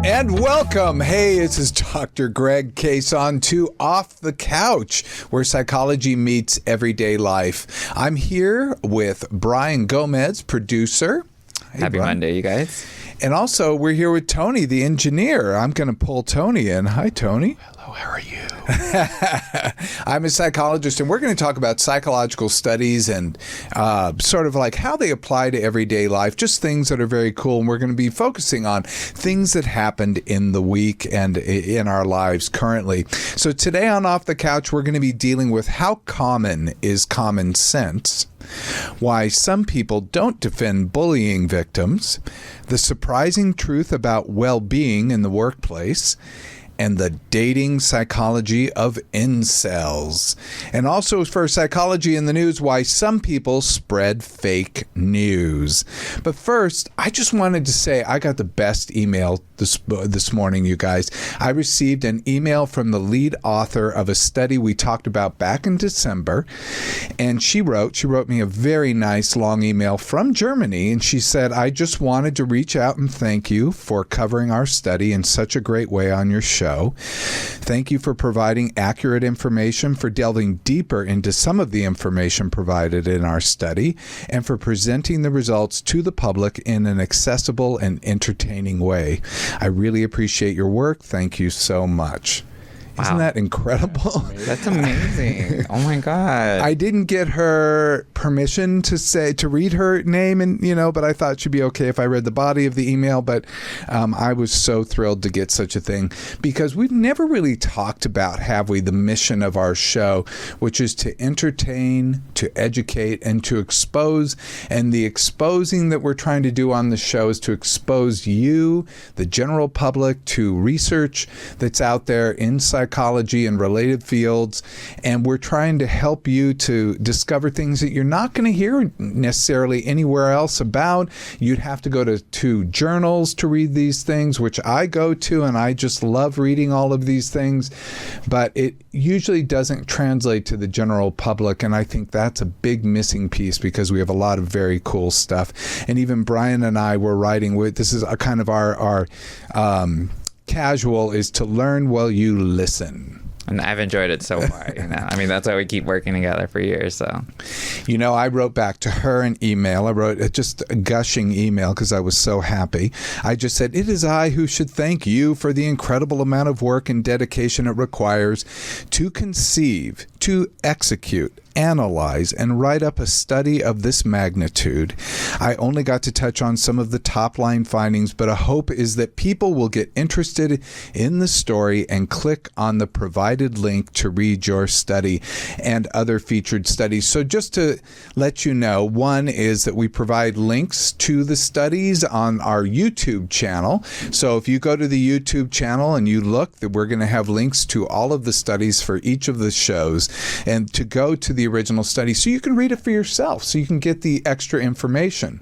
And welcome. Hey, this is Dr. Greg Case on to Off the Couch, where psychology meets everyday life. I'm here with Brian Gomez, producer. Hey, Happy Brian. Monday, you guys. And also, we're here with Tony, the engineer. I'm going to pull Tony in. Hi, Tony. Hello, how are you? I'm a psychologist, and we're going to talk about psychological studies and sort of like how they apply to everyday life, just things that are very cool. And we're going to be focusing on things that happened in the week and in our lives currently. So today on Off the Couch, we're going to be dealing with how common is common sense, why some people don't defend bullying victims, the surprising truth about well-being in the workplace, and the dating psychology of incels. And also for psychology in the news, why some people spread fake news. But first, I just wanted to say I got the best email this morning, you guys. I received an email from the lead author of a study we talked about back in December. And she wrote me a very nice long email from Germany. And she said, I just wanted to reach out and thank you for covering our study in such a great way on your show. Thank you for providing accurate information, for delving deeper into some of the information provided in our study, and for presenting the results to the public in an accessible and entertaining way. I really appreciate your work. Thank you so much. Wow. Isn't that incredible? That's amazing. Oh my God. I didn't get her permission to read her name, and but I thought she'd be okay if I read the body of the email. But I was so thrilled to get such a thing, because we've never really talked about, have we, the mission of our show, which is to entertain, to educate, and to expose. And the exposing that we're trying to do on the show is to expose you, the general public, to research that's out there in psychology and related fields, and we're trying to help you to discover things that you're not going to hear necessarily anywhere else about. You'd have to go to journals to read these things, which I go to, and I just love reading all of these things, but it usually doesn't translate to the general public, and I think that's a big missing piece, because we have a lot of very cool stuff. And even Brian and I were writing with, this is a kind of our casual is to learn while you listen. And I've enjoyed it so far. I mean, that's why we keep working together for years. So, I wrote back to her an email. I wrote just a gushing email because I was so happy. I just said, it is I who should thank you for the incredible amount of work and dedication it requires to conceive, to execute, analyze, and write up a study of this magnitude. I only got to touch on some of the top-line findings, but a hope is that people will get interested in the story and click on the provided link to read your study and other featured studies. So just to let you know, one is that we provide links to the studies on our YouTube channel. So if you go to the YouTube channel and you look, that we're going to have links to all of the studies for each of the shows, and to go to the original study so you can read it for yourself, so you can get the extra information.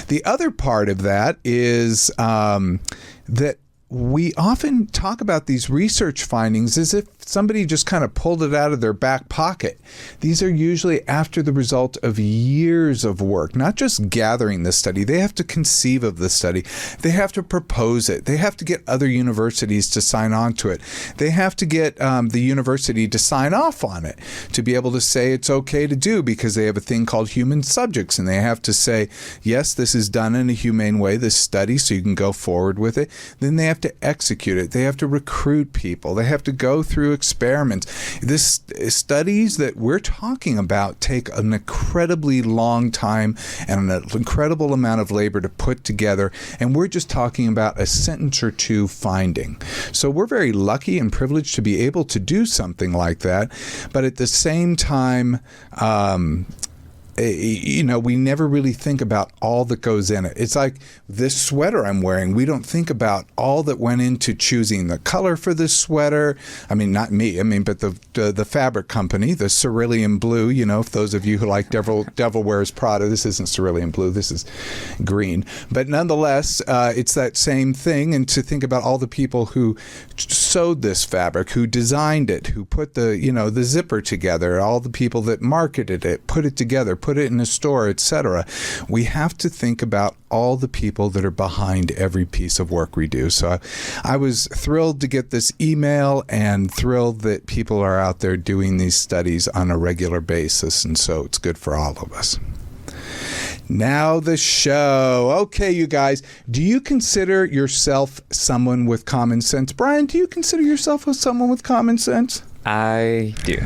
The other part of that is that we often talk about these research findings as if somebody just kind of pulled it out of their back pocket. These are usually after the result of years of work, not just gathering the study. They have to conceive of the study. They have to propose it. They have to get other universities to sign on to it. They have to get the university to sign off on it, to be able to say it's okay to do, because they have a thing called human subjects, and they have to say, yes, this is done in a humane way, this study, so you can go forward with it. Then they have to execute it. They have to recruit people. They have to go through experiments. This studies that we're talking about take an incredibly long time and an incredible amount of labor to put together, and we're just talking about a sentence or two finding. So we're very lucky and privileged to be able to do something like that, but at the same time, we never really think about all that goes in it. It's like this sweater I'm wearing. We don't think about all that went into choosing the color for this sweater. I mean, not me. I mean, but the fabric company, the cerulean blue. If those of you who like Devil Wears Prada, this isn't cerulean blue. This is green. But nonetheless, it's that same thing. And to think about all the people who sewed this fabric, who designed it, who put the zipper together, all the people that marketed it, put it together, put it in a store, etc. We have to think about all the people that are behind every piece of work we do. So I was thrilled to get this email and thrilled that people are out there doing these studies on a regular basis. And so it's good for all of us. Now the show. Okay, you guys, do you consider yourself someone with common sense? Brian, do you consider yourself someone with common sense? I do.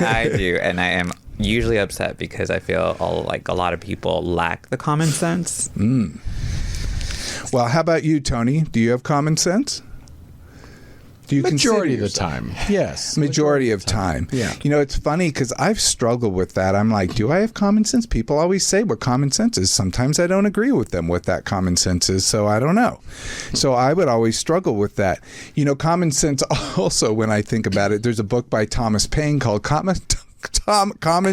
I do. And I am usually upset because I feel like a lot of people lack the common sense. Well, how about you, Tony? Do you have common sense? Do you Majority of the time, yes. Majority of time. Yeah. You know, it's funny because I've struggled with that. I'm like, do I have common sense? People always say what common sense is. Sometimes I don't agree with them what that common sense is, so I don't know. So I would always struggle with that. You know, common sense also, when I think about it, there's a book by Thomas Paine called Common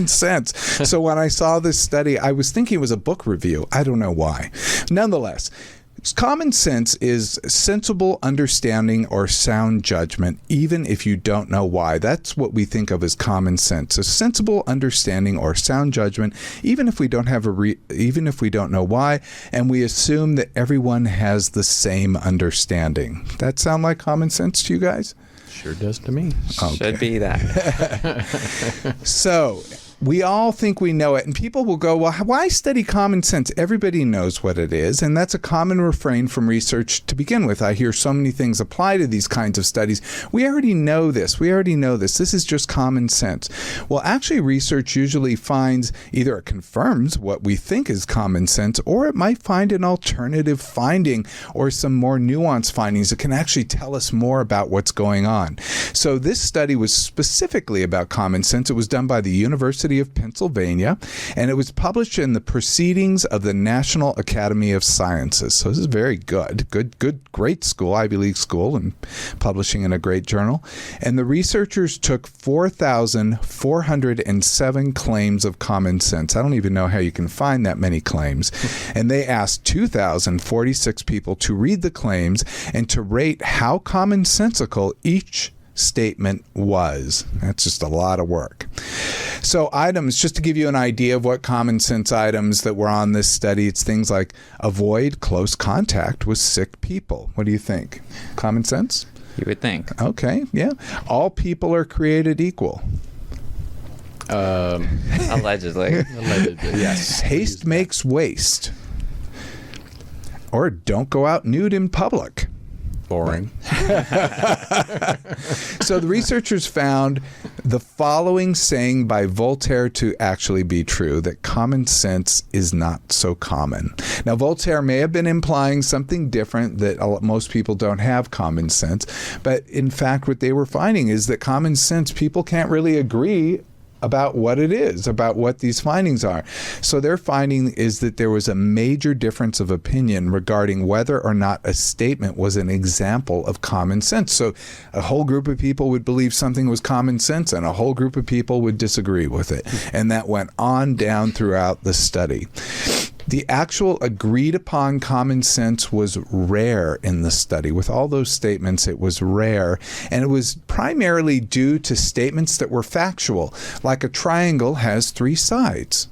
Sense. So when I saw this study, I was thinking it was a book review. I don't know why. Nonetheless, common sense is sensible understanding or sound judgment, even if you don't know why. That's what we think of as common sense. A sensible understanding or sound judgment, even if we don't have even if we don't know why, and we assume that everyone has the same understanding. That sound like common sense to you guys? Sure does to me. Okay. Should be that. So we all think we know it, and people will go, well, why study common sense? Everybody knows what it is, and that's a common refrain from research to begin with. I hear so many things apply to these kinds of studies. We already know this. This is just common sense. Well, actually, research usually finds either it confirms what we think is common sense, or it might find an alternative finding or some more nuanced findings that can actually tell us more about what's going on. So this study was specifically about common sense. It was done by the University of Pennsylvania, and it was published in the Proceedings of the National Academy of Sciences. So this is very good, great school, Ivy League school, and publishing in a great journal. And the researchers took 4,407 claims of common sense. I don't even know how you can find that many claims. And they asked 2,046 people to read the claims and to rate how commonsensical each statement was. That's just a lot of work. So items, just to give you an idea of what common sense items that were on this study, it's things like avoid close contact with sick people. What do you think? Common sense? You would think. Okay, yeah. All people are created equal. Allegedly. Yes. Haste makes waste. Or don't go out nude in public. Boring. So the researchers found the following saying by Voltaire to actually be true, that common sense is not so common. Now, Voltaire may have been implying something different, that most people don't have common sense, but in fact what they were finding is that common sense, people can't really agree about what it is, about what these findings are. So their finding is that there was a major difference of opinion regarding whether or not a statement was an example of common sense. So a whole group of people would believe something was common sense, and a whole group of people would disagree with it. And that went on down throughout the study. The actual agreed upon common sense was rare in the study. With all those statements, it was rare. And it was primarily due to statements that were factual, like a triangle has 3 sides.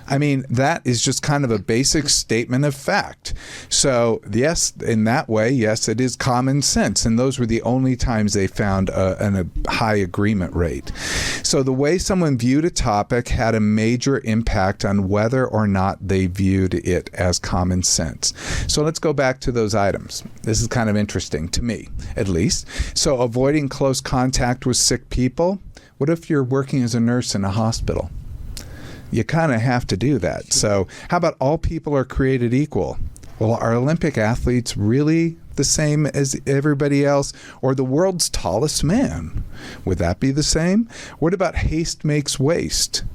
I mean, that is just kind of a basic statement of fact. So, yes, in that way, yes, it is common sense. And those were the only times they found a high agreement rate. So the way someone viewed a topic had a major impact on whether or not they viewed it as common sense. So let's go back to those items. This is kind of interesting to me, at least. So avoiding close contact with sick people. What if you're working as a nurse in a hospital? You kind of have to do that. So how about all people are created equal? Well, are Olympic athletes really the same as everybody else? Or the world's tallest man? Would that be the same? What about haste makes waste?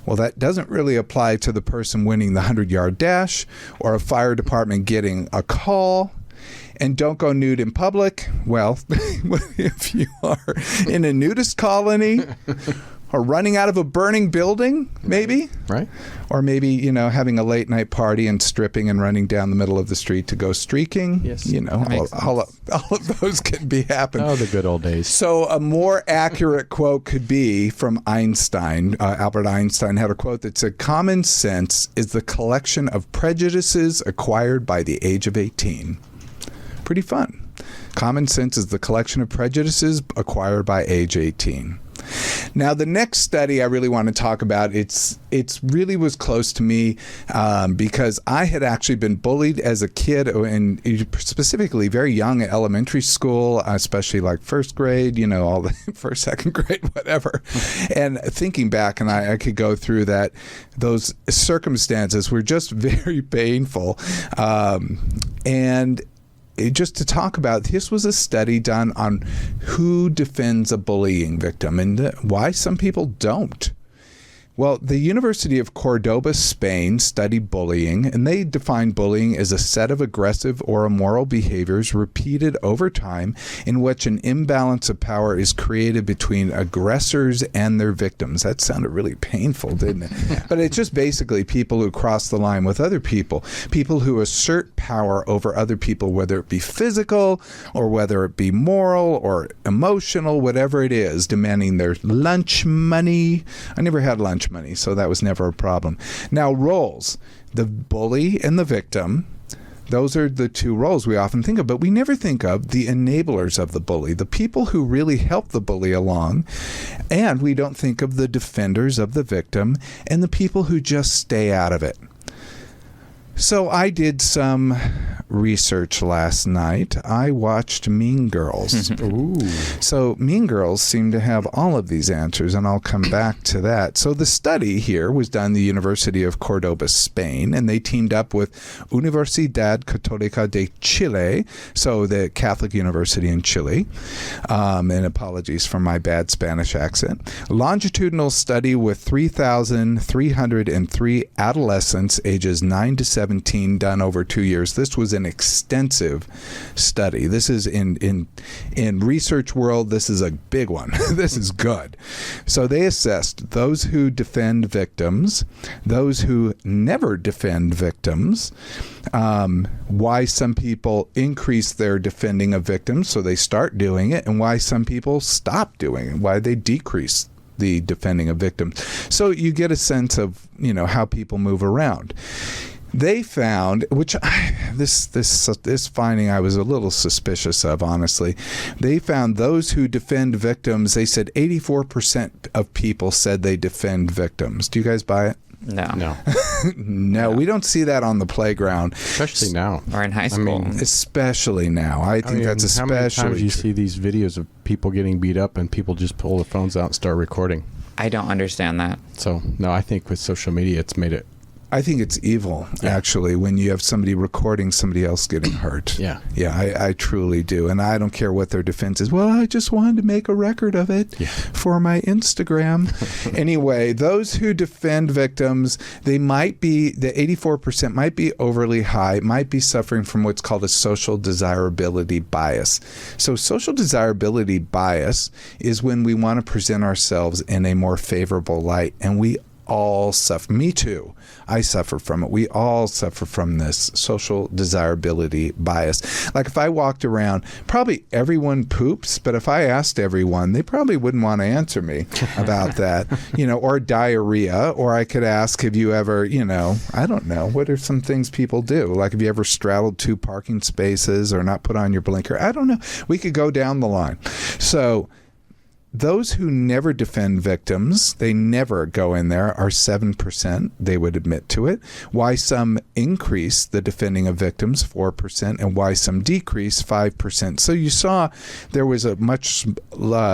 Well, that doesn't really apply to the person winning the 100-yard dash or a fire department getting a call. And don't go nude in public. Well, if you are in a nudist colony or running out of a burning building, maybe. Right. Or maybe, having a late night party and stripping and running down the middle of the street to go streaking. Yes. All of those can be happening. Oh, the good old days. So a more accurate quote could be from Einstein. Albert Einstein had a quote that said, "Common sense is the collection of prejudices acquired by the age of 18." Pretty fun. Common sense is the collection of prejudices acquired by age 18. Now, the next study I really want to talk about, it's really was close to me because I had actually been bullied as a kid, and specifically very young at elementary school, especially like first grade, all the first, second grade, whatever. And thinking back, and I could go through that, those circumstances were just very painful. And just to talk about, this was a study done on who defends a bullying victim and why some people don't. Well, the University of Cordoba, Spain, studied bullying, and they defined bullying as a set of aggressive or immoral behaviors repeated over time in which an imbalance of power is created between aggressors and their victims. That sounded really painful, didn't it? Yeah. But it's just basically people who cross the line with other people who assert power over other people, whether it be physical or whether it be moral or emotional, whatever it is, demanding their lunch money. I never had lunch money, so that was never a problem. Now, roles. The bully and the victim, those are the two roles we often think of, but we never think of the enablers of the bully, the people who really help the bully along, and we don't think of the defenders of the victim and the people who just stay out of it. So I did some research last night. I watched Mean Girls. Ooh. So Mean Girls seem to have all of these answers, and I'll come back to that. So the study here was done at the University of Cordoba, Spain, and they teamed up with Universidad Católica de Chile, so the Catholic University in Chile, and apologies for my bad Spanish accent. Longitudinal study with 3,303 adolescents ages 9 to 17 done over 2 years. This was an extensive study. This is in research world, this is a big one. This is good. So they assessed those who defend victims, those who never defend victims, why some people increase their defending of victims, so they start doing it, and why some people stop doing it, why they decrease the defending of victims. So you get a sense of, how people move around. They found, which this finding I was a little suspicious of, honestly. They found those who defend victims, they said 84% of people said they defend victims. Do you guys buy it? No. No, we don't see that on the playground. Especially now. Or in high school. Especially now. I think that's especially How many times do you true. see these videos of people getting beat up and people just pull their phones out and start recording? I don't understand that. So, no, I think with social media, it's made it. I think it's evil, actually, when you have somebody recording somebody else getting hurt. Yeah. Yeah, I truly do. And I don't care what their defense is. Well, I just wanted to make a record of it for my Instagram. Anyway, those who defend victims, they might be, the 84% might be overly high, might be suffering from what's called a social desirability bias. So social desirability bias is when we want to present ourselves in a more favorable light, and we all suffer. Me too. I suffer from it. We all suffer from this social desirability bias. Like if I walked around, probably everyone poops, but if I asked everyone, they probably wouldn't want to answer me about that, or diarrhea, or I could ask, have you ever, I don't know, what are some things people do? Like have you ever straddled 2 parking spaces or not put on your blinker? I don't know. We could go down the line. So those who never defend victims, they never go in there, are 7%. They would admit to it. Why some increase the defending of victims, 4%, and why some decrease, 5%. So you saw there was a much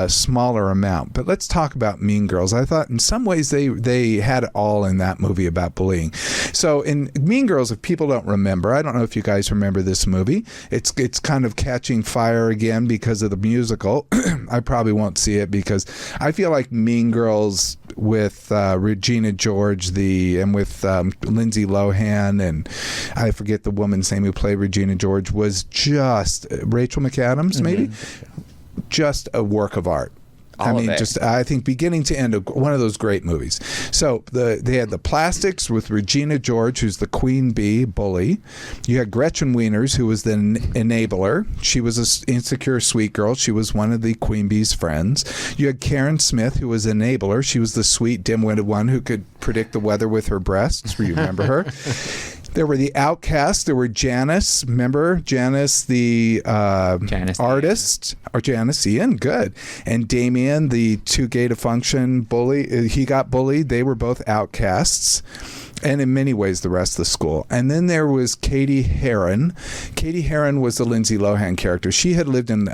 smaller amount. But let's talk about Mean Girls. I thought in some ways they had it all in that movie about bullying. So in Mean Girls, if people don't remember, I don't know if you guys remember this movie. It's kind of catching fire again because of the musical. I probably won't see it because I feel like Mean Girls with Regina George and with Lindsay Lohan, and I forget the woman's name who played Regina George, was just Rachel McAdams, maybe? Just a work of art. All of it. I think beginning to end, one of those great movies. So they had the Plastics with Regina George, who's the queen bee bully. You had Gretchen Wieners, who was the enabler. She was an insecure sweet girl. She was one of the queen bee's friends. You had Karen Smith, who was an enabler. She was the sweet, dim-witted one who could predict the weather with her breasts. You remember her? There were the outcasts. There were Janice. Remember Janice, the artist, or Janice Ian? Good. And Damien, the too gay to function bully. He got bullied. They were both outcasts. And in many ways, the rest of the school. And then there was Katie Heron. Katie Heron was the Lindsay Lohan character. She had lived in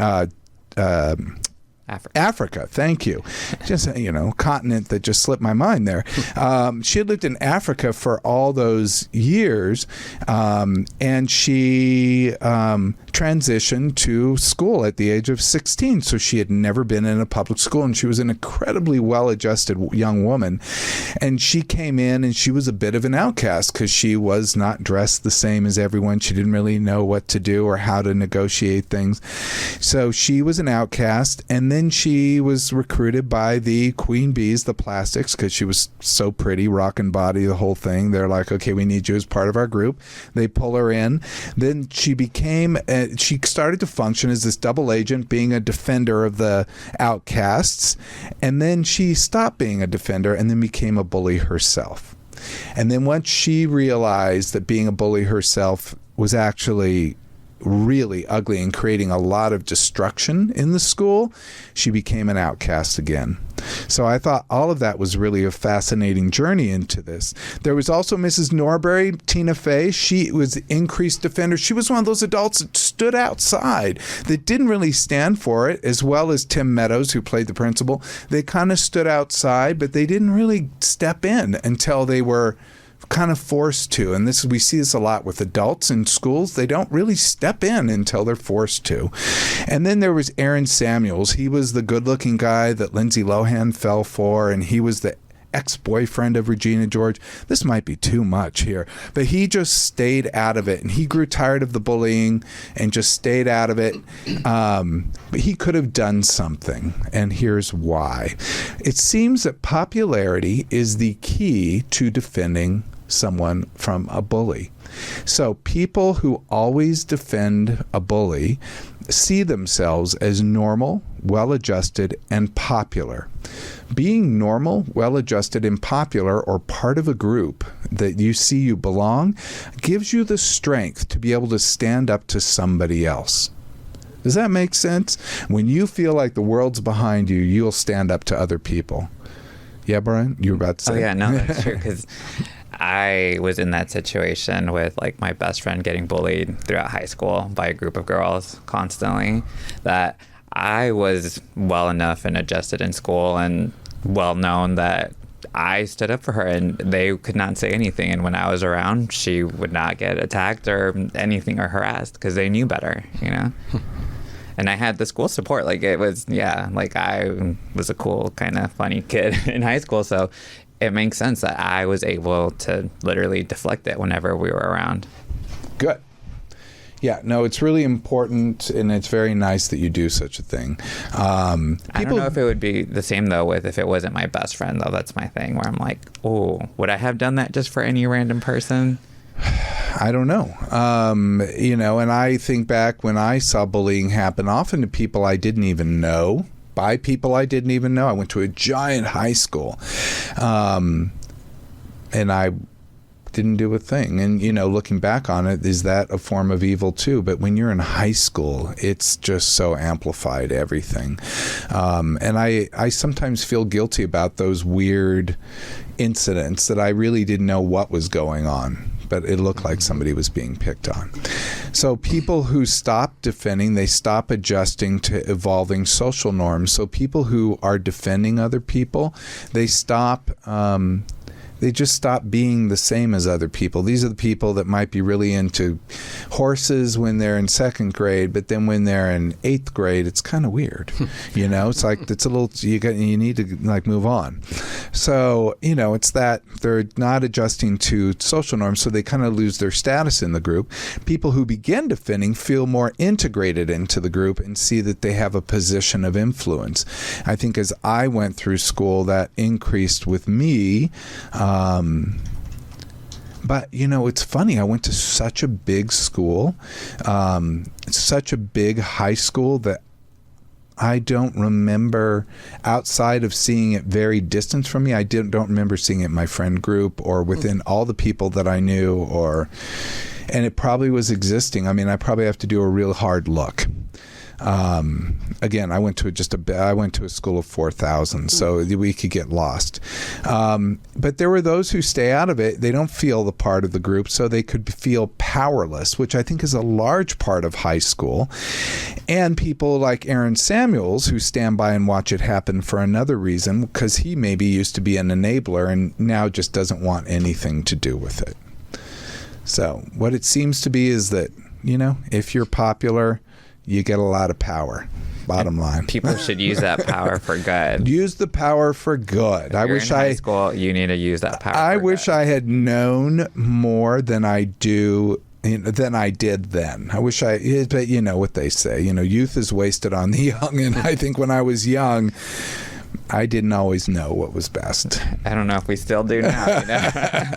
Africa, thank you. Just, continent that just slipped my mind there. She had lived in Africa for all those years, and she transitioned to school at the age of 16. So she had never been in a public school, and she was an incredibly well-adjusted young woman. And she came in, and she was a bit of an outcast because she was not dressed the same as everyone. She didn't really know what to do or how to negotiate things. So she was an outcast, and then she was recruited by the queen bees, the Plastics, because she was so pretty, rockin' body, the whole thing. They're like, okay, we need you as part of our group. They pull her in. Then she she started to function as this double agent, being a defender of the outcasts. And then she stopped being a defender and then became a bully herself. And then once she realized that being a bully herself was actually really ugly and creating a lot of destruction in the school, she became an outcast again. So I thought all of that was really a fascinating journey into this. There was also Mrs. Norbury, Tina Fey. She was increased defender. She was one of those adults that stood outside, that didn't really stand for it, as well as Tim Meadows, who played the principal. They kind of stood outside, but they didn't really step in until they were kind of forced to. And we see this a lot with adults in schools. They don't really step in until they're forced to. And then there was Aaron Samuels. He was the good-looking guy that Lindsay Lohan fell for, and he was the ex-boyfriend of Regina George. This might be too much here, but he just stayed out of it, and he grew tired of the bullying and just stayed out of it. But he could have done something, and here's why. It seems that popularity is the key to defending someone from a bully. So people who always defend a bully see themselves as normal, well-adjusted, and popular. Being normal, well-adjusted, and popular, or part of a group that you see you belong, gives you the strength to be able to stand up to somebody else. Does that make sense? When you feel like the world's behind you, you'll stand up to other people. Yeah, Brian? You were about to say? Oh, yeah, no, that's true, because I was in that situation with like my best friend getting bullied throughout high school by a group of girls constantly, that I was well enough and adjusted in school and well known that I stood up for her and they could not say anything. And when I was around, she would not get attacked or anything or harassed because they knew better, And I had the school support. Like it was, like I was a cool, kind of funny kid in high school. So it makes sense that I was able to literally deflect it whenever we were around. Good. Yeah, no, it's really important, and it's very nice that you do such a thing. I don't know if it would be the same, though, if it wasn't my best friend, though. That's my thing, where I'm like, oh, would I have done that just for any random person? I don't know. And I think back when I saw bullying happen, often to people I didn't even know, by people I didn't even know. I went to a giant high school, and I didn't do a thing. And, looking back on it, is that a form of evil too? But when you're in high school, it's just so amplified, everything. And I sometimes feel guilty about those weird incidents that I really didn't know what was going on, but it looked like somebody was being picked on. So people who stop defending, they stop adjusting to evolving social norms. So people who are defending other people, they stop they just stop being the same as other people. These are the people that might be really into horses when they're in second grade, but then when they're in eighth grade, it's kind of weird. It's like it's a little you need to like move on. So it's that they're not adjusting to social norms, so they kind of lose their status in the group. People who begin defending feel more integrated into the group and see that they have a position of influence. I think as I went through school, that increased with me. But, it's funny. I went to such a big school, such a big high school that I don't remember, outside of seeing it very distant from me, I don't remember seeing it in my friend group or within all the people that I knew, and it probably was existing. I mean, I probably have to do a real hard look. Again, I went to a school of 4,000, so we could get lost. But there were those who stay out of it. They don't feel the part of the group, so they could feel powerless, which I think is a large part of high school. And people like Aaron Samuels, who stand by and watch it happen for another reason, because he maybe used to be an enabler and now just doesn't want anything to do with it. So what it seems to be is that, if you're popular, you get a lot of power. Bottom line. People should use that power for good. Use the power for good. If you're in high school, you need to use that power. I wish I had known more than I do. Than I did then. I wish but you know what they say. Youth is wasted on the young. And I think when I was young, I didn't always know what was best. I don't know if we still do now.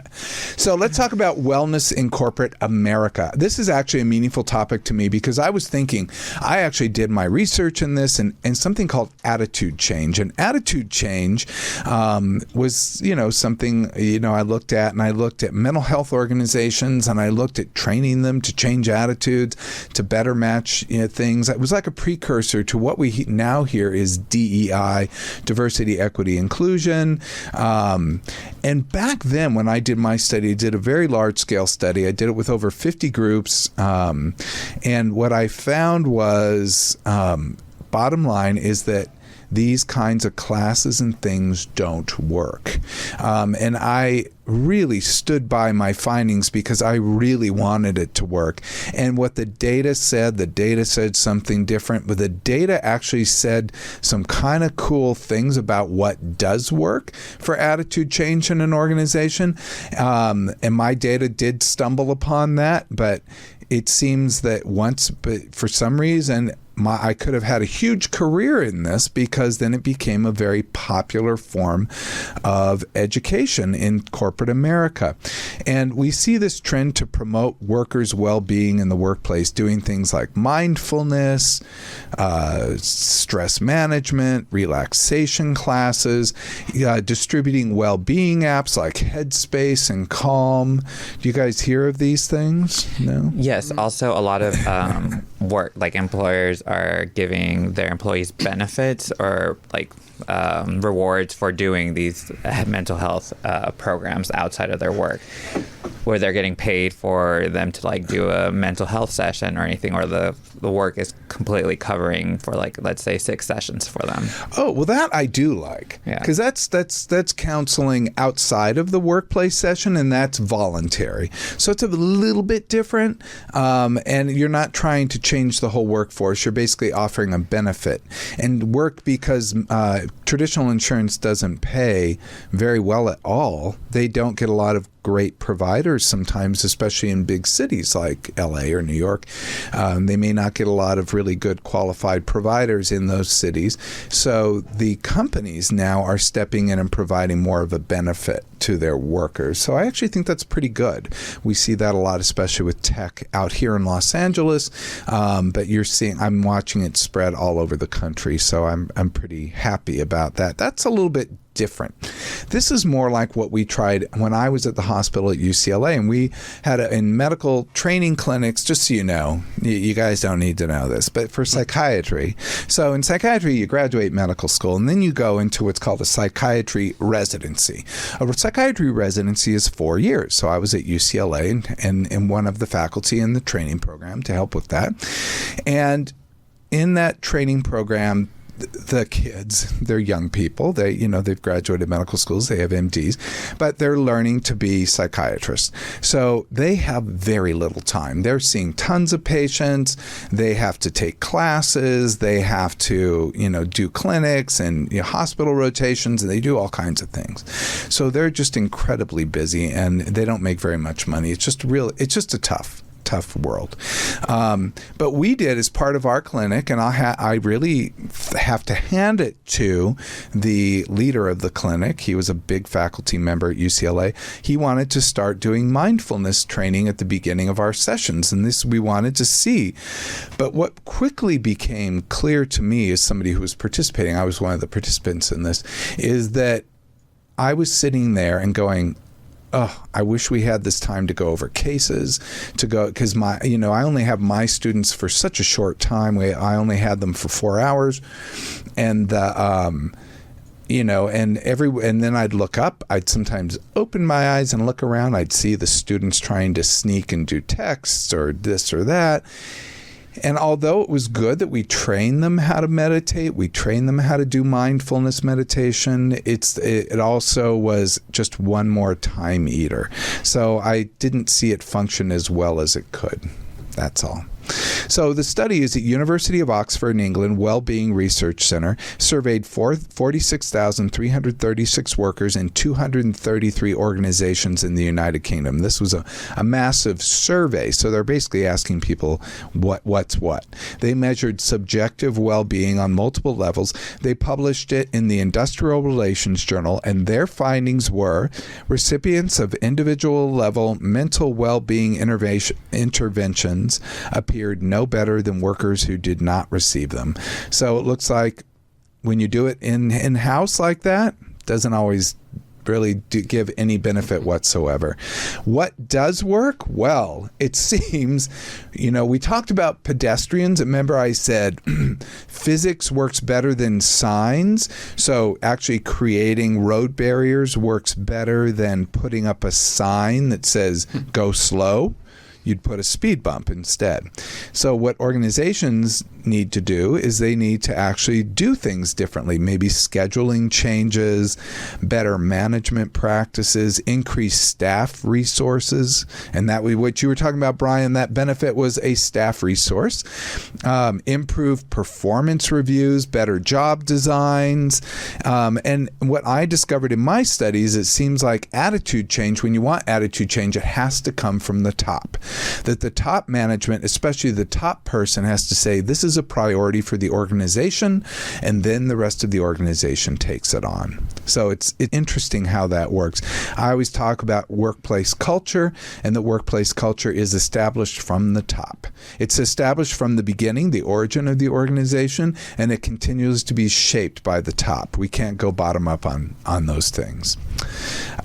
So let's talk about wellness in corporate America. This is actually a meaningful topic to me because I was thinking, I actually did my research in this and something called attitude change. And attitude change was, something, I looked at, and I looked at mental health organizations and I looked at training them to change attitudes, to better match things. It was like a precursor to what we now hear is DEI, diversity, equity, inclusion. And back then when I did my study, I did a very large scale study. I did it with over 50 groups. And what I found was, bottom line is that these kinds of classes and things don't work. And I really stood by my findings because I really wanted it to work. And what the data said something different, but the data actually said some kind of cool things about what does work for attitude change in an organization. And my data did stumble upon that, but it seems that but for some reason, I could have had a huge career in this because then it became a very popular form of education in corporate America. And we see this trend to promote workers' well-being in the workplace, doing things like mindfulness, stress management, relaxation classes, distributing well-being apps like Headspace and Calm. Do you guys hear of these things? No? Yes. Also, a lot of work, like employers are giving their employees benefits or like rewards for doing these mental health programs outside of their work, where they're getting paid for them to like do a mental health session or anything, or the work is completely covering for like, let's say 6 sessions for them. Oh, well, that I do like, because that's counseling outside of the workplace session, and that's voluntary. So it's a little bit different, and you're not trying to change the whole workforce. You're basically offering a benefit. And work, because traditional insurance doesn't pay very well at all. They don't get a lot of great providers sometimes, especially in big cities like LA or New York. They may not get a lot of really good qualified providers in those cities. So the companies now are stepping in and providing more of a benefit to their workers. So I actually think that's pretty good. We see that a lot, especially with tech out here in Los Angeles. But I'm watching it spread all over the country. So I'm pretty happy about that. That's a little bit different. This is more like what we tried when I was at the hospital at UCLA, and we had in medical training clinics, just so you know, you guys don't need to know this, but for psychiatry. So in psychiatry, you graduate medical school, and then you go into what's called a psychiatry residency. A psychiatry residency is 4 years. So I was at UCLA and one of the faculty in the training program to help with that. And in that training program, the kids, they're young people. They've graduated medical schools. They have MDs, but they're learning to be psychiatrists. So they have very little time. They're seeing tons of patients. They have to take classes. They have to, do clinics and hospital rotations, and they do all kinds of things. So they're just incredibly busy, and they don't make very much money. It's just a tough world. But we did as part of our clinic, and I really have to hand it to the leader of the clinic. He was a big faculty member at UCLA. He wanted to start doing mindfulness training at the beginning of our sessions, and this we wanted to see. But what quickly became clear to me as somebody who was participating, I was one of the participants in this, is that I was sitting there and going, oh, I wish we had this time to go over cases, because I only have my students for such a short time. I only had them for 4 hours, and and then I'd look up. I'd sometimes open my eyes and look around. I'd see the students trying to sneak and do texts or this or that. And although it was good that we trained them how to meditate, we trained them how to do mindfulness meditation, it also was just one more time eater. So I didn't see it function as well as it could. That's all. So the study is at University of Oxford in England Wellbeing Research Center, surveyed 46,336 workers in 233 organizations in the United Kingdom. This was a massive survey, so they're basically asking people what's what. They measured subjective well-being on multiple levels. They published it in the Industrial Relations Journal, and their findings were recipients of individual level mental well-being interventions appeared no better than workers who did not receive them. So it looks like when you do it in-house like that, doesn't always really give any benefit whatsoever. What does work? Well, it seems, we talked about pedestrians. Remember I said physics works better than signs. So actually creating road barriers works better than putting up a sign that says go slow. You'd put a speed bump instead. So what organizations need to do is they need to actually do things differently, maybe scheduling changes, better management practices, increased staff resources. And that what you were talking about, Brian, that benefit was a staff resource. Improved performance reviews, better job designs. And what I discovered in my studies, it seems like attitude change, when you want attitude change, it has to come from the top. That the top management, especially the top person, has to say this is a priority for the organization, and then the rest of the organization takes it on. So it's interesting how that works. I always talk about workplace culture, and the workplace culture is established from the top. It's established from the beginning, the origin of the organization, and it continues to be shaped by the top. We can't go bottom up on those things.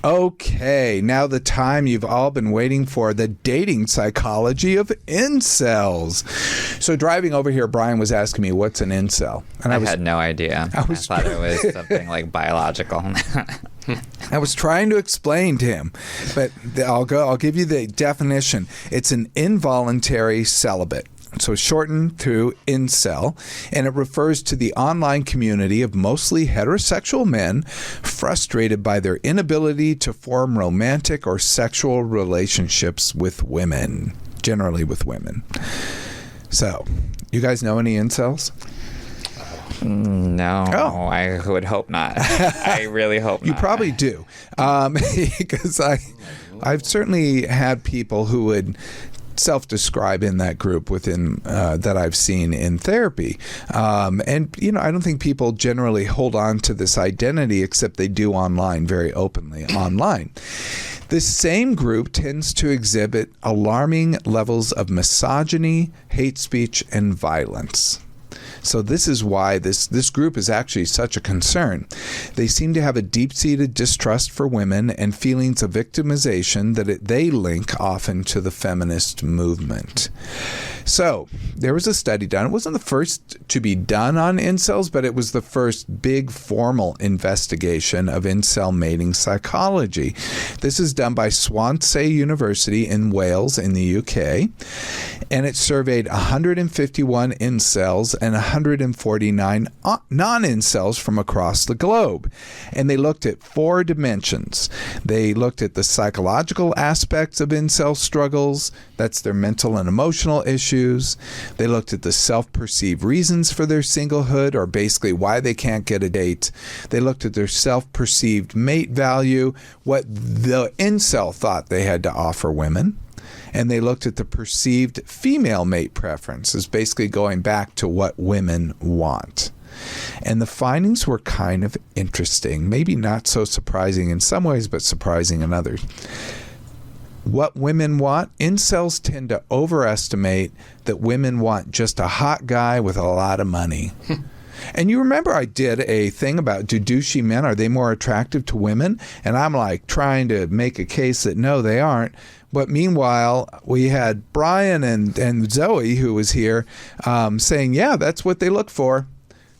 Okay, now the time you've all been waiting for, the dating psychology of incels. So driving over here, Brian was asking me, what's an incel? And I had no idea. I thought it was something like biological. I was trying to explain to him, but I'll give you the definition. It's an involuntary celibate. So shortened to incel, and it refers to the online community of mostly heterosexual men frustrated by their inability to form romantic or sexual relationships with women, generally with women. So, you guys know any incels? No, I would hope not. I really hope not. You probably do, because I've certainly had people who would self-describe in that group within that I've seen in therapy. And, I don't think people generally hold on to this identity, except they do online, very openly online. This same group tends to exhibit alarming levels of misogyny, hate speech, and violence. So this is why this group is actually such a concern. They seem to have a deep-seated distrust for women and feelings of victimization that they link often to the feminist movement. So there was a study done. It wasn't the first to be done on incels, but it was the first big formal investigation of incel mating psychology. This is done by Swansea University in Wales in the UK, and it surveyed 151 incels and 149 non-incels from across the globe. And they looked at 4 dimensions. They looked at the psychological aspects of incel struggles. That's their mental and emotional issues. They looked at the self-perceived reasons for their singlehood, or basically why they can't get a date. They looked at their self-perceived mate value, what the incel thought they had to offer women. And they looked at the perceived female mate preferences, basically going back to what women want. And the findings were kind of interesting, maybe not so surprising in some ways, but surprising in others. What women want, incels tend to overestimate that women want just a hot guy with a lot of money. And you remember I did a thing about, do douchey men, are they more attractive to women? And I'm like trying to make a case that no, they aren't. But meanwhile, we had Brian and Zoe, who was here, saying, yeah, that's what they look for.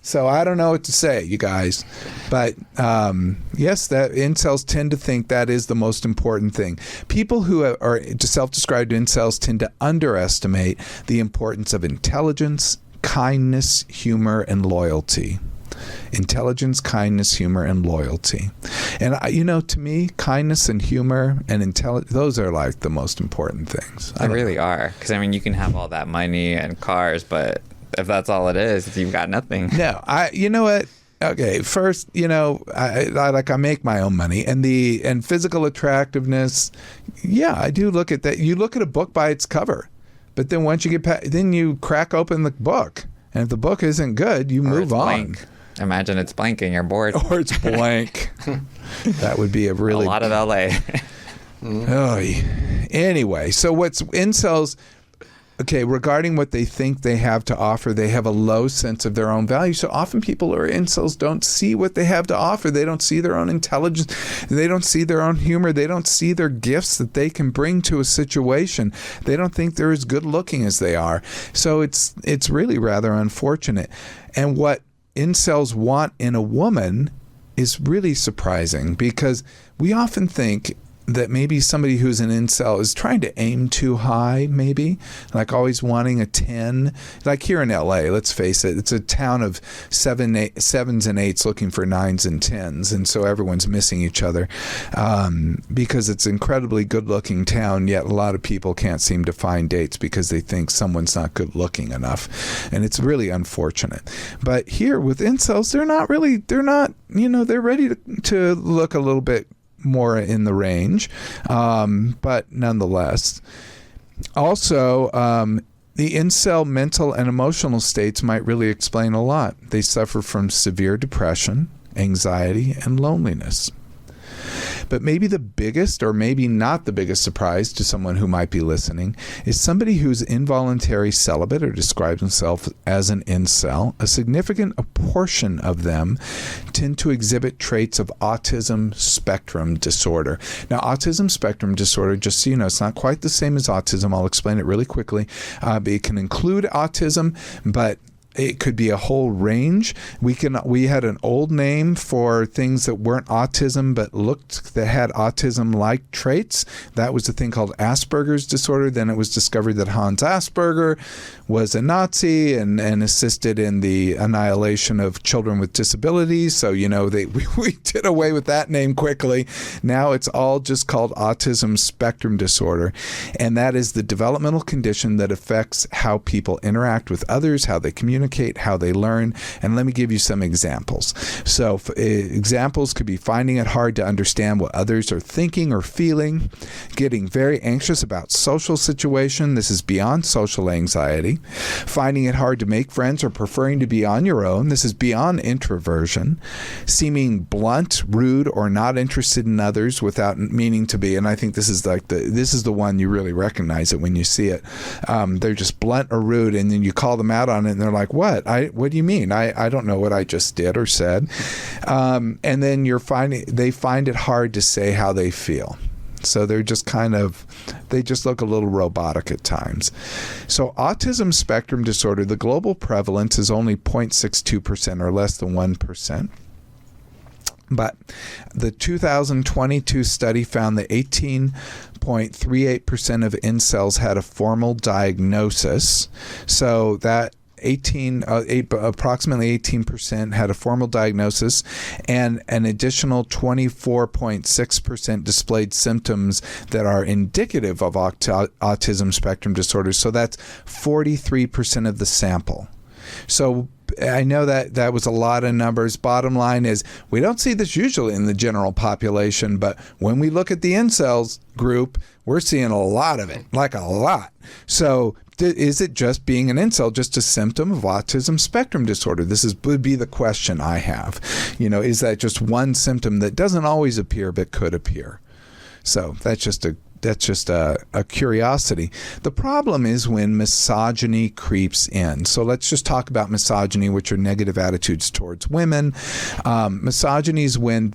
So I don't know what to say, you guys. But yes, that incels tend to think that is the most important thing. People who are self-described incels tend to underestimate the importance of intelligence, kindness, humor, and loyalty. Intelligence, kindness, humor, and loyalty. And, to me, kindness and humor and intelligence, those are like the most important things. They really are. Because, you can have all that money and cars, but if that's all it is, you've got nothing. No, you know what? Okay, first, I make my own money, and physical attractiveness. Yeah, I do look at that. You look at a book by its cover, but then once you get past, then you crack open the book, and if the book isn't good, you move on. Blank. Imagine it's blank and you're bored. Or it's blank. That would be a lot of LA. Oh, anyway, so what's incels? Okay, regarding what they think they have to offer, they have a low sense of their own value. So often people who are incels don't see what they have to offer. They don't see their own intelligence. They don't see their own humor. They don't see their gifts that they can bring to a situation. They don't think they're as good looking as they are. So it's really rather unfortunate. And what incels want in a woman is really surprising, because we often think that maybe somebody who's an incel is trying to aim too high, maybe, like always wanting a 10. Like here in LA, let's face it, it's a town of 7s and 8s looking for 9s and 10s, and so everyone's missing each other because it's an incredibly good-looking town, yet a lot of people can't seem to find dates because they think someone's not good-looking enough, and it's really unfortunate. But here with incels, they're ready to look a little bit more in the range, but nonetheless. Also, the incel mental and emotional states might really explain a lot. They suffer from severe depression, anxiety, and loneliness. But maybe the biggest, or maybe not the biggest surprise to someone who might be listening, is somebody who's involuntary celibate or describes himself as an incel. A significant portion of them tend to exhibit traits of autism spectrum disorder. Now, autism spectrum disorder, just so you know, it's not quite the same as autism. I'll explain it really quickly. It can include autism, but it could be a whole range. We had an old name for things that weren't autism but that had autism-like traits. That was a thing called Asperger's disorder. Then it was discovered that Hans Asperger was a Nazi and assisted in the annihilation of children with disabilities. So, we did away with that name quickly. Now it's all just called autism spectrum disorder. And that is the developmental condition that affects how people interact with others, how they communicate, how they learn. And let me give you some examples. So examples could be finding it hard to understand what others are thinking or feeling, getting very anxious about social situation. This is beyond social anxiety. Finding it hard to make friends or preferring to be on your own. This is beyond introversion. Seeming blunt, rude, or not interested in others without meaning to be. And I think this is the one you really recognize it when you see it. They're just blunt or rude, and then you call them out on it, and they're like, what do you mean? I don't know what I just did or said. And then they find it hard to say how they feel. So they're just they just look a little robotic at times. So autism spectrum disorder, the global prevalence is only 0.62% or less than 1%. But the 2022 study found that 18.38% of incels had a formal diagnosis. So that approximately 18% had a formal diagnosis, and an additional 24.6% displayed symptoms that are indicative of autism spectrum disorder. So that's 43% of the sample. So I know that was a lot of numbers. Bottom line is we don't see this usually in the general population, but when we look at the incels group, we're seeing a lot of it, like a lot. So is it just being an incel just a symptom of autism spectrum disorder? Would be the question I have. Is that just one symptom that doesn't always appear but could appear? So that's just a curiosity. The problem is when misogyny creeps in. So let's just talk about misogyny, which are negative attitudes towards women. Misogyny is when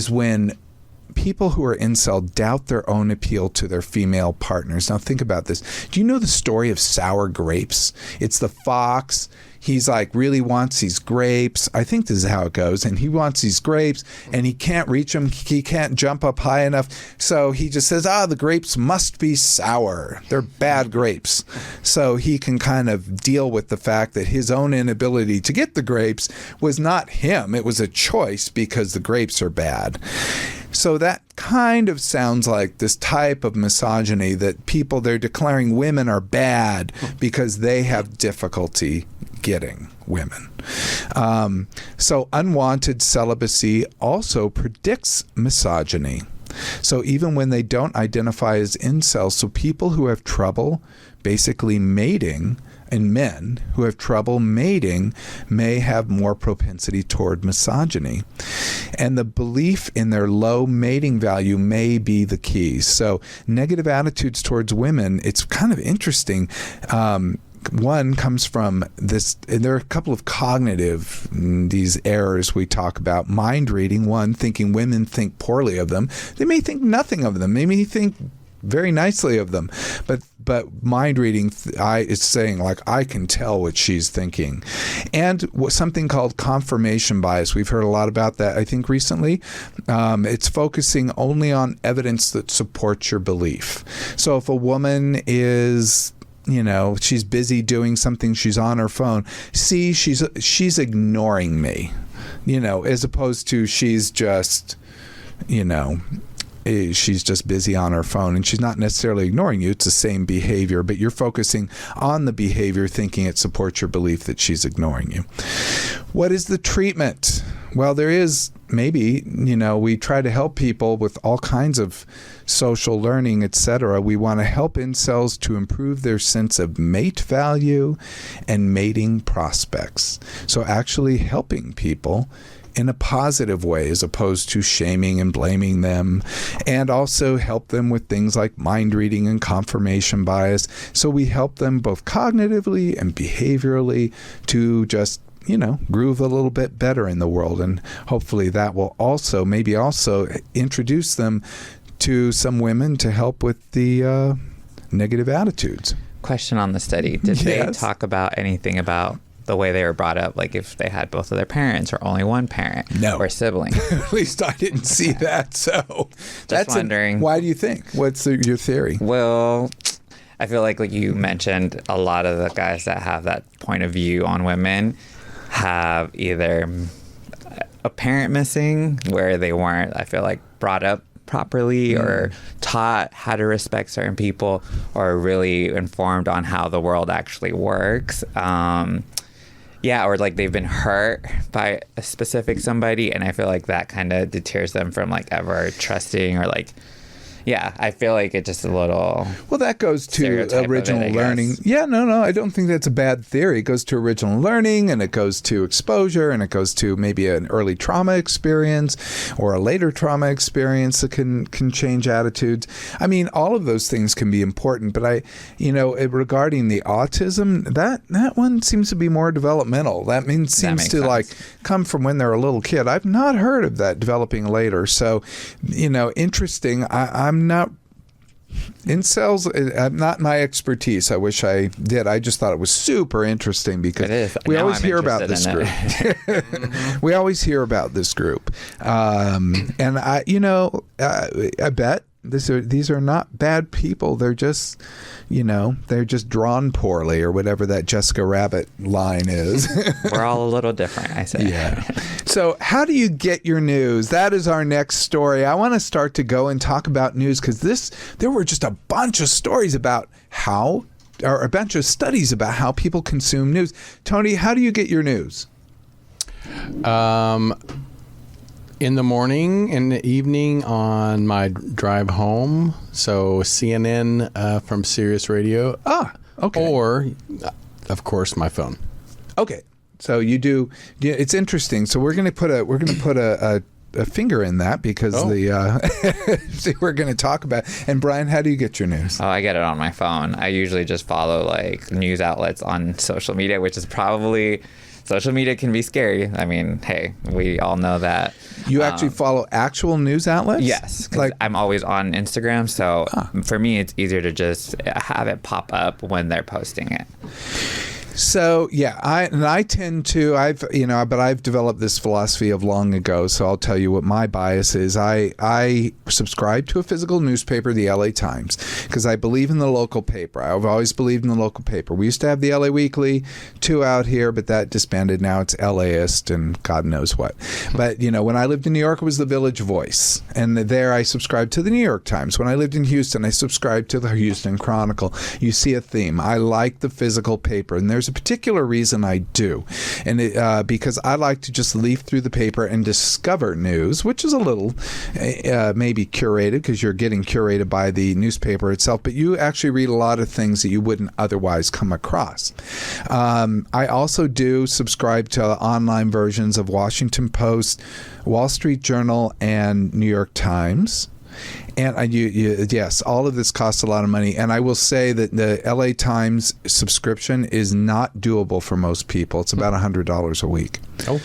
when people who are incel doubt their own appeal to their female partners. Now think about this. Do you know the story of sour grapes? It's the fox. He's really wants these grapes. I think this is how it goes. And he wants these grapes and he can't reach them. He can't jump up high enough. So he just says, the grapes must be sour. They're bad grapes. So he can kind of deal with the fact that his own inability to get the grapes was not him. It was a choice because the grapes are bad. So that kind of sounds like this type of misogyny that they're declaring women are bad because they have difficulty getting women. So unwanted celibacy also predicts misogyny. So even when they don't identify as incels, so people who have trouble basically mating, and men who have trouble mating may have more propensity toward misogyny. And the belief in their low mating value may be the key. So negative attitudes towards women, it's kind of interesting. One comes from this, and there are a couple of cognitive, these errors we talk about. Mind reading, one, thinking women think poorly of them. They may think nothing of them. They may think very nicely of them, but mind reading is saying I can tell what she's thinking. And something called confirmation bias, we've heard a lot about that I think recently. It's focusing only on evidence that supports your belief. So if a woman is she's busy doing something, she's on her phone, she's ignoring me, as opposed to she's just she's just busy on her phone, and she's not necessarily ignoring you. It's the same behavior, but you're focusing on the behavior, thinking it supports your belief that she's ignoring you. What is the treatment? Well, there is maybe, we try to help people with all kinds of social learning, etc. We want to help incels to improve their sense of mate value and mating prospects. So actually helping people in a positive way as opposed to shaming and blaming them, and also help them with things like mind reading and confirmation bias. So we help them both cognitively and behaviorally to just groove a little bit better in the world. And hopefully that will also introduce them to some women to help with the negative attitudes. Question on the study. Did they talk about anything about the way they were brought up, like if they had both of their parents or only one parent or sibling? At least I didn't see that. So just wondering. Why do you think? What's your theory? Well, I feel like you mentioned, a lot of the guys that have that point of view on women have either a parent missing where they weren't, I feel like, brought up properly or taught how to respect certain people, or really informed on how the world actually works. Or they've been hurt by a specific somebody, and I feel like that kind of deters them from ever trusting or yeah, I feel like it's just a little. Well, that goes to stereotype of original it, I learning. guess. Yeah, no, I don't think that's a bad theory. It goes to original learning, and it goes to exposure, and it goes to maybe an early trauma experience or a later trauma experience that can change attitudes. I mean, all of those things can be important, but regarding the autism, that one seems to be more developmental. That means seems makes to sense. come from when they're a little kid. I've not heard of that developing later. So, interesting. I'm not. Incels, not my expertise. I wish I did. I just thought it was super interesting because It is. we Now always I'm hear about this interested group. in We always hear about this group, and I bet these are not bad people. They're just, they're just drawn poorly or whatever that Jessica Rabbit line is. We're all a little different, I say. Yeah. So how do you get your news? That is our next story. I want to start to go and talk about news because there were just a bunch of stories about or a bunch of studies about how people consume news. Tony, how do you get your news? In the morning, in the evening, on my drive home. So CNN from Sirius Radio. Ah, okay. Or, of course, my phone. Okay. So you do. Yeah, it's interesting. So we're going to put a finger in that because we're going to talk about. And Brian, how do you get your news? Oh, I get it on my phone. I usually just follow news outlets on social media, which is probably. Social media can be scary. I mean, hey, we all know that. You actually follow actual news outlets? Yes, because I'm always on Instagram, so for me, it's easier to just have it pop up when they're posting it. So yeah, I tend to but I've developed this philosophy of long ago. So I'll tell you what my bias is. I subscribe to a physical newspaper, the LA Times, because I believe in the local paper. I've always believed in the local paper. We used to have the LA Weekly, 2 out here, but that disbanded. Now it's LAist and God knows what. But when I lived in New York, it was the Village Voice, and there I subscribed to the New York Times. When I lived in Houston, I subscribed to the Houston Chronicle. You see a theme. I like the physical paper, and there's a particular reason I do, and because I like to just leaf through the paper and discover news, which is a little maybe curated because you're getting curated by the newspaper itself, but you actually read a lot of things that you wouldn't otherwise come across. I also do subscribe to online versions of Washington Post, Wall Street Journal, and New York Times. And yes, all of this costs a lot of money. And I will say that the LA Times subscription is not doable for most people. It's about $100 a week. Oh.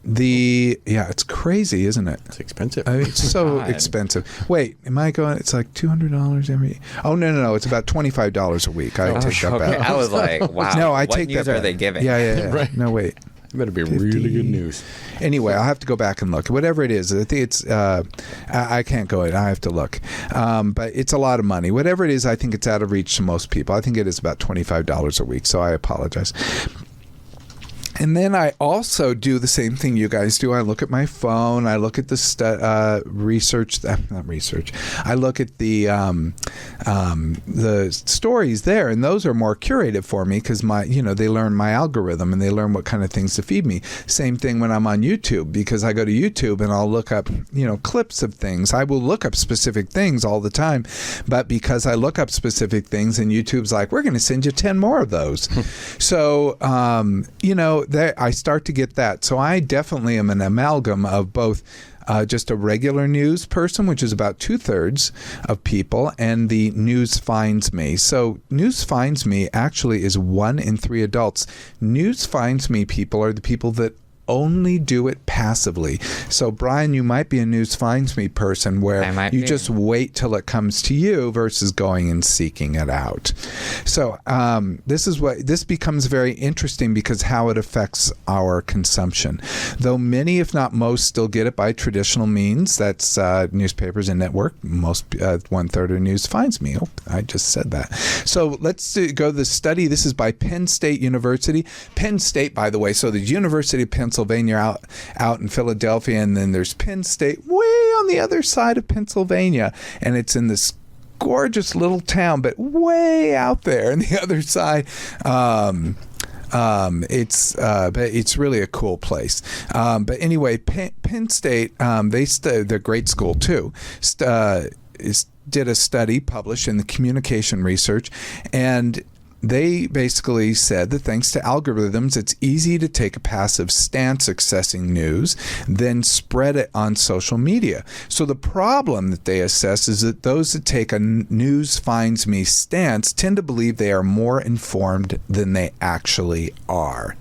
It's crazy, isn't it? It's expensive. I mean, it's so God. expensive. Wait, am I going? It's like $200 every. Oh no! It's about $25 a week. I take that Okay, back. I was like, wow. No, I what take news that back. are they giving? Yeah. Right. No, wait. It better be really good news. Anyway, I'll have to go back and look. Whatever it is, I think it's. I can't go in. I have to look. But it's a lot of money. Whatever it is, I think it's out of reach to most people. I think it is about $25 a week. So I apologize. And then I also do the same thing you guys do. I look at my phone. I look at the research. Not research. I look at the stories there, and those are more curated for me because they learn my algorithm and they learn what kind of things to feed me. Same thing when I'm on YouTube, because I go to YouTube and I'll look up clips of things. I will look up specific things all the time, but because I look up specific things and YouTube's like, we're going to send you 10 more of those. So I start to get that. So I definitely am an amalgam of both just a regular news person, which is about 2/3 of people, and the news finds me. So news finds me actually is 1 in 3 adults. News finds me people are the people that only do it passively. So Brian, you might be a news finds me person where you just wait till it comes to you versus going and seeking it out. So this becomes very interesting because how it affects our consumption. Though many, if not most, still get it by traditional means. That's newspapers and network. Most 1/3 of news finds me. Oh, I just said that. So let's go to the study. This is by Penn State University. Penn State, by the way, so the University of Pennsylvania out in Philadelphia, and then there's Penn State way on the other side of Pennsylvania, and it's in this gorgeous little town, but way out there on the other side It's really a cool place. But anyway, Penn State, they're great school too. Did a study published in the Communication Research, and they basically said that thanks to algorithms, it's easy to take a passive stance accessing news, then spread it on social media. So the problem that they assess is that those that take a news finds me stance tend to believe they are more informed than they actually are.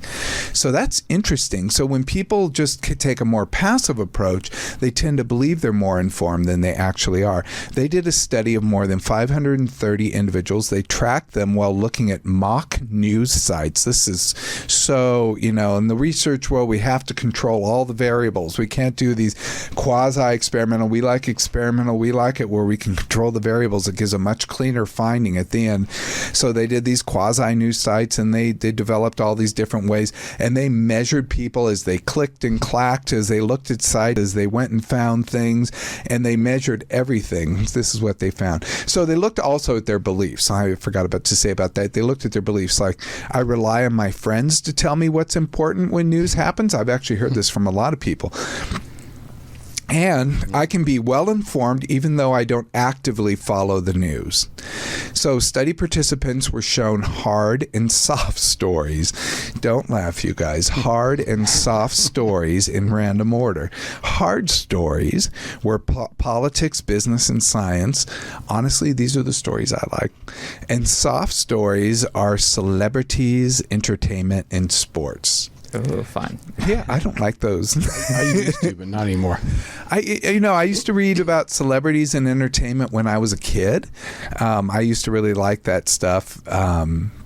So that's interesting. So when people just take a more passive approach, they tend to believe they're more informed than they actually are. They did a study of more than 530 individuals. They tracked them while looking at mock news sites. This is so, in the research world, we have to control all the variables. We can't do these quasi-experimental. We like experimental. We like it where we can control the variables. It gives a much cleaner finding at the end. So they did these quasi-news sites, and they developed all these different ways, and they measured people as they clicked and clacked, as they looked at sites, as they went and found things, and they measured everything. This is what they found. So they looked also at their beliefs. I forgot to say about that. They looked at their beliefs, like, I rely on my friends to tell me what's important when news happens. I've actually heard this from a lot of people. And I can be well informed even though I don't actively follow the news. So study participants were shown hard and soft stories. Don't laugh, you guys. Hard and soft stories in random order. Hard stories were politics, business, and science. Honestly, these are the stories I like. And soft stories are celebrities, entertainment, and sports. Oh, fun. Yeah, I don't like those. I used to, but not anymore. I used to read about celebrities and entertainment when I was a kid. I used to really like that stuff.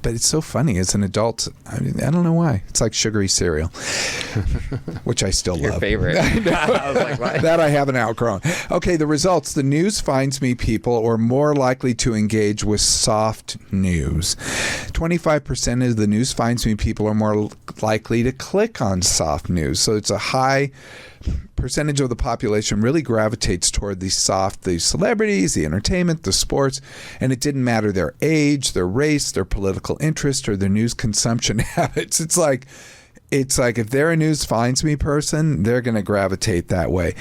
But it's so funny as an adult. I don't know why. It's like sugary cereal, which I still love. Your favorite. I was like, what? That I haven't outgrown. Okay, the results. The news finds me people are more likely to engage with soft news. 25% of the news finds me people are more likely to click on soft news. So it's a high percentage of the population really gravitates toward the celebrities, the entertainment, the sports, and it didn't matter their age, their race, their political interest, or their news consumption habits. It's like if they're a news finds me person, they're going to gravitate that way.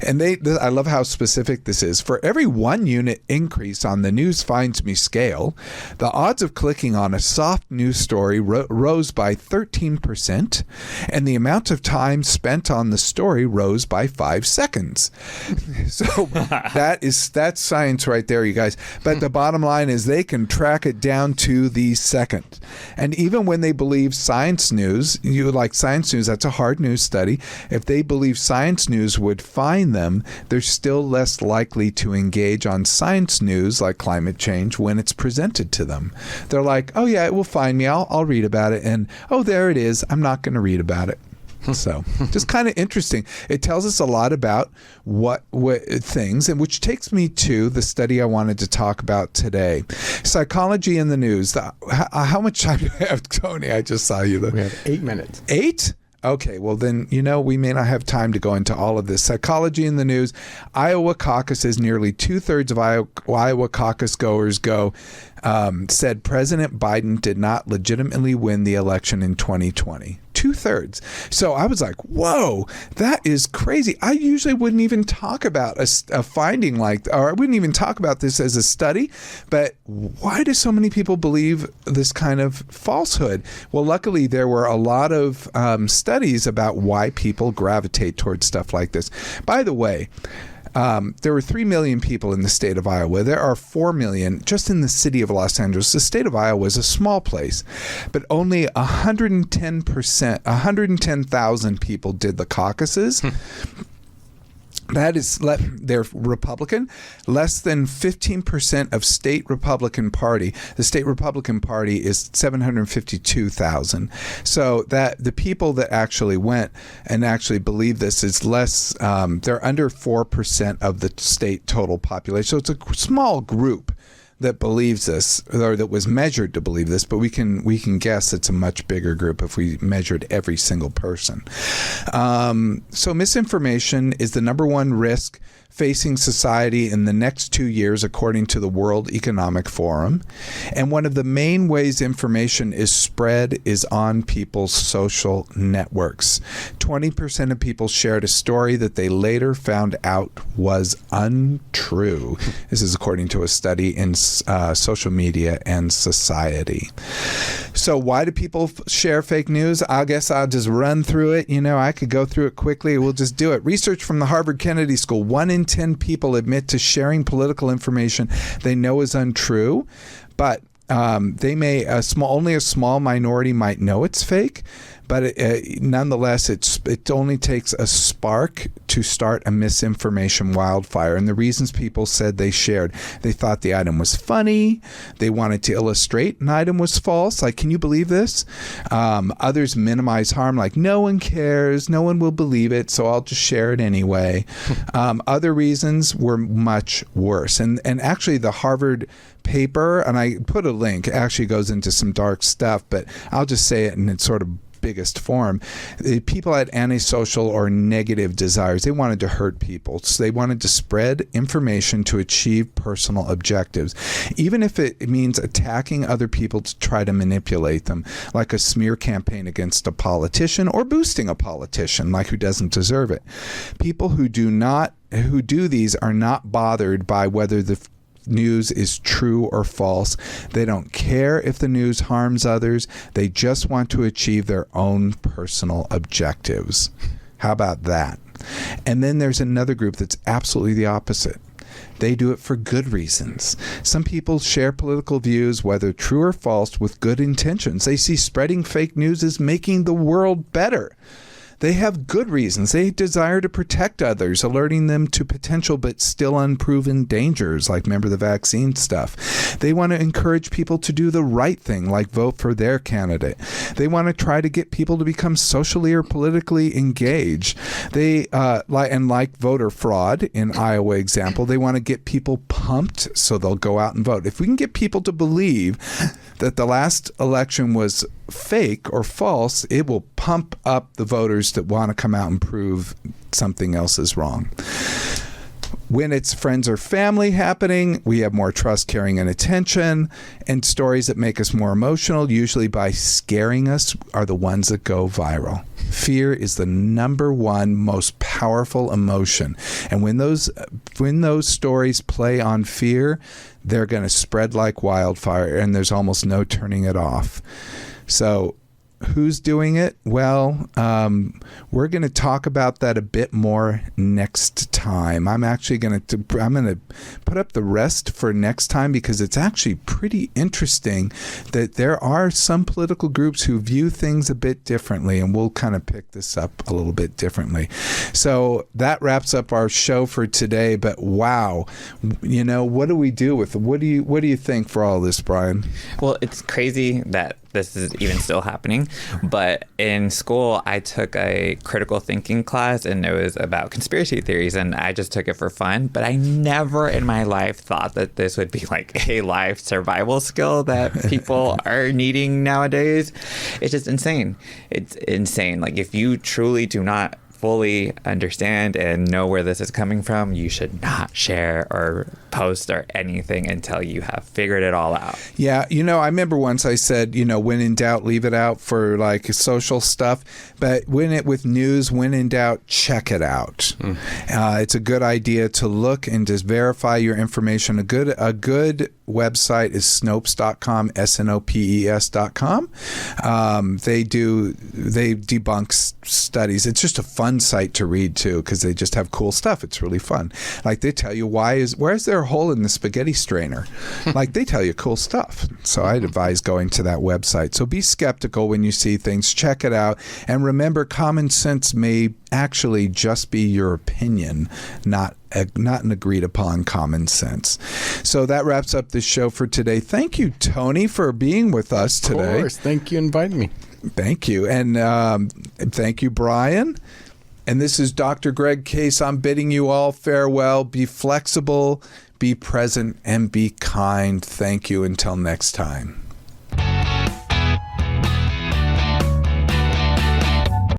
And I love how specific this is. For every 1 unit increase on the news finds me scale, the odds of clicking on a soft news story rose by 13%, and the amount of time spent on the story rose by 5 seconds. So that's science right there, you guys. But the bottom line is they can track it down to the second. And even when they believe science news, like science news, that's a hard news study. If they believe science news would find them, they're still less likely to engage on science news like climate change when it's presented to them. They're like, oh yeah, it will find me. I'll read about it. And oh, there it is. I'm not going to read about it. So just kind of interesting. It tells us a lot about what things, and which takes me to the study I wanted to talk about today. Psychology in the news. How much time do we have, Tony? I just saw you. We have 8 minutes. 8? Okay, well then, we may not have time to go into all of this. Psychology in the news. Iowa caucuses, nearly 2/3 of Iowa caucus-goers said President Biden did not legitimately win the election in 2020. 2/3. So I was like, whoa, that is crazy. I usually wouldn't even talk about a finding or I wouldn't even talk about this as a study, but why do so many people believe this kind of falsehood? Well, luckily there were a lot of studies about why people gravitate towards stuff like this. By the way, there were 3 million people in the state of Iowa. There are 4 million just in the city of Los Angeles. The state of Iowa is a small place, but only 110,000 people did the caucuses. That is, they're Republican. Less than 15% of state Republican Party. The state Republican Party is 752,000. So that the people that actually went and actually believe this is less. They're under 4% of the state total population. So it's a small group that believes this, or that was measured to believe this, but we can guess it's a much bigger group if we measured every single person. So misinformation is the number one risk facing society in the next 2 years, according to the World Economic Forum. And one of the main ways information is spread is on people's social networks. 20% of people shared a story that they later found out was untrue. This is according to a study in Social Media and Society. So why do people share fake news? I guess I'll just run through it. I could go through it quickly. We'll just do it. Research from the Harvard Kennedy School. 1 in 10 people admit to sharing political information they know is untrue, but they may only a small minority might know it's fake. But nonetheless, it only takes a spark to start a misinformation wildfire. And the reasons people said they shared, they thought the item was funny. They wanted to illustrate an item was false. Like, can you believe this? Others minimize harm, like, no one cares. No one will believe it, so I'll just share it anyway. Other reasons were much worse. And actually, the Harvard paper, and I put a link, actually goes into some dark stuff, but I'll just say it in its sort of biggest form. People had antisocial or negative desires. They wanted to hurt people. So they wanted to spread information to achieve personal objectives, even if it means attacking other people to try to manipulate them, like a smear campaign against a politician or boosting a politician, like who doesn't deserve it. People who do these are not bothered by whether the news is true or false. They don't care if the news harms others. They just want to achieve their own personal objectives. How about that? And then there's another group that's absolutely the opposite. They do it for good reasons. Some people share political views, whether true or false, with good intentions. They see spreading fake news as making the world better. They have good reasons. They desire to protect others, alerting them to potential but still unproven dangers, like remember the vaccine stuff. They want to encourage people to do the right thing, like vote for their candidate. They want to try to get people to become socially or politically engaged. They like voter fraud in Iowa example, they want to get people pumped so they'll go out and vote. If we can get people to believe that the last election was fake or false, it will pump up the voters that want to come out and prove something else is wrong. When it's friends or family happening, we have more trust, caring, and attention. And stories that make us more emotional, usually by scaring us, are the ones that go viral. Fear is the number one most powerful emotion. And when those stories play on fear, they're going to spread like wildfire, and there's almost no turning it off. So who's doing it? Well, we're going to talk about that a bit more next time. I'm actually going to put up the rest for next time, because it's actually pretty interesting that there are some political groups who view things a bit differently, and we'll kind of pick this up a little bit differently. So that wraps up our show for today. But wow, what do we do with it? What do you think for all this, Brian? Well, it's crazy that this is even still happening. But in school, I took a critical thinking class, and it was about conspiracy theories, and I just took it for fun. But I never in my life thought that this would be like a life survival skill that people are needing nowadays. It's just insane. It's insane. Like, if you truly do not fully understand and know where this is coming from, you should not share or post or anything until you have figured it all out. Yeah, I remember once I said, when in doubt, leave it out for like social stuff. But with news, when in doubt, check it out. It's a good idea to look and just verify your information. A good website is Snopes.com, Snopes.com. They debunk studies. It's just a fun site to read too, because they just have cool stuff. It's really fun. Like, they tell you where's there a hole in the spaghetti strainer? Like, they tell you cool stuff. So I'd advise going to that website. So be skeptical when you see things. Check it out. And remember, common sense may actually just be your opinion, not an agreed upon common sense. So that wraps up the show for today. Thank you, Tony, for being with us today. Of course. Thank you for inviting me. Thank you. And thank you, Brian. And this is Dr. Greg Case. I'm bidding you all farewell. Be flexible. be present and be kind. Thank you. Until next time.